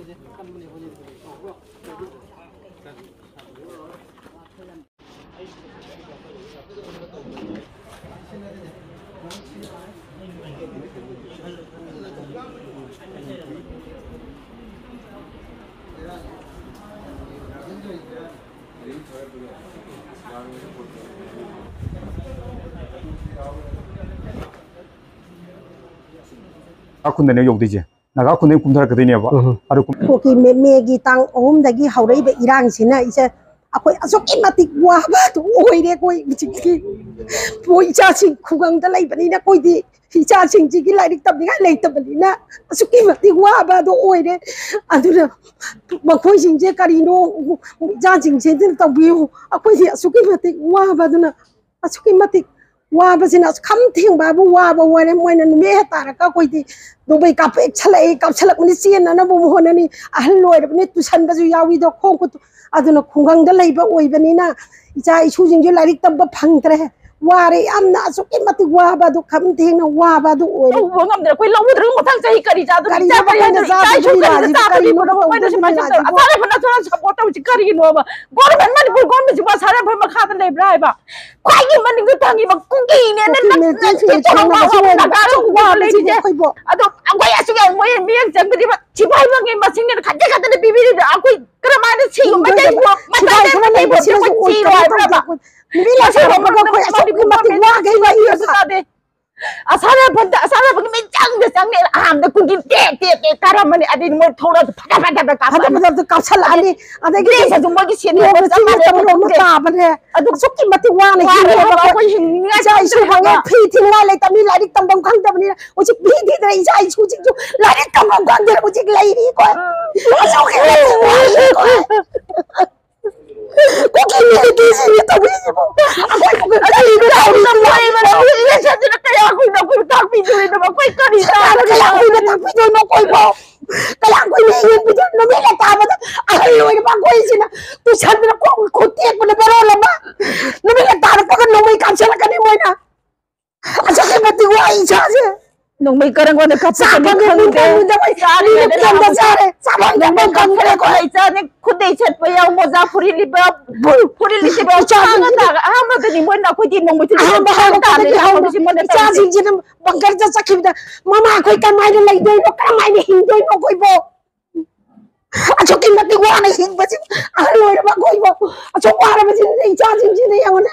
คุณเนี่ยยกดีเจนะครับคุณเนี่ยคุมธารกันเนี่ยบ่อะไรคุมพวกที่เมกีตังโอมแต่กี้เขาได้ไปอิหร่านสินะอีเจ้าคุยอาสุกิมาติกว่าบ้าตัวโอ้ยเนี่ยคุยจริงๆผู้อิจฉาชิงคู่กันแต่ไรแบบนี้นะคุยที่อิจฉาชิงจริงๆไรดิตับนี่ไงไรตับแบบนี้นะอาสุกิมาติกว่าบ้าตัวโอ้ยเนี่ยอันนั้นบางคนจริงๆการิโน่อิจฉาจริงๆที่ต้องวิวอาคุยที่อาสุกิมาติกว่าบ้าตัวน่ะอาสุกิมาติกว่าภาษาคำทิ้งบ้าบัวบัวเนี่ยมวยนั่นเมตตาระก็คุยที่ดูไปกับเอกชลัยกับฉลักมันเสียนนะบุมคนนี่อันลอยแบบนี้ตุชันก็จะยาวิดอกคงก็อันนั้นคงกังเดลัยแบบโอ้ยแบบนี้นะใจชูจิงอยู่หลายริกตับพังเตะว่าเรื่องอันน่ะสุกิมาติว่าบ้าดูคำทิ้งนะว่าบ้าดูโอ้ยเรางำเดี๋ยวคุยเราพูดเรื่องทั้งใจกันดีจ้าตัวใจไปยังใจชูกันดีจ้าตัวนี้มันไม่ได้ใช่ไหมจ้าอะไรพนักงานสปอร์ตเราจะการิโน่บ้าก้อนมันพูดก้อนมันจะมาสารพัดมาฆ่ากันได้ไรบ้าใครกินมันก็ทางนี้บ้ากุ๊กี้เนี่ยนั่นที่จะต้องมาว่าการลูกว่าเลยที่จะอ่ะตัวเอาไว้อาศัยเอาไว้เมียจังที่ว่าชิบหายว่าไงมาสิ่งนี้ขัดกันแต่บีบีเนี่ยเอาคุยกระมาณชิวไม่ได้พวกไม่ได้ไม่ได้พวกที่มันชิวอะไรบ้านี่เราใช้ผมก็คุยอาสุกิมาติว่าไงวะอีสัตว์ asal apa mencang desang ni am dah kucing tek karam ni ada ni thora pada tu kau salah ni ada ni satu lagi sini sama mata pada aduh suki mati wang ni aku ngajak isu bangai piti ngalai tapi lari tambang kang tapi ni ucik piti dari jai ucik tu lari tambang kang dia ucik lari ni kau suki mati wang kau kini di sini tapi aku tahu semua ini saya nak kaya aku tak pinjau itu aku ikan di sana kalau aku tak pinjau nak kau ibu kalau aku ingin pinjau nak bila tahu aku ini aku ini tu saya nak kau tiap pun berapa lama nak bila tahu aku kan nak ikan saya kan ini mana asal kita mati wai saja nung may karang ko nagkapsa kan sari na sari sabang na kan ko ay ni kuday chat pa yaw mo za purili ba changa ta ama tani mo na ko din mo tin ta ni ha mo si mo na cha jin jin bangkar ja sakhi da mama ko kan mai lai doi no kan mai ni hin doi no koi bo acho kin mati wa na hin ba ji a loi ba koi bo acho wa ra ba jin cha jin jin yaw na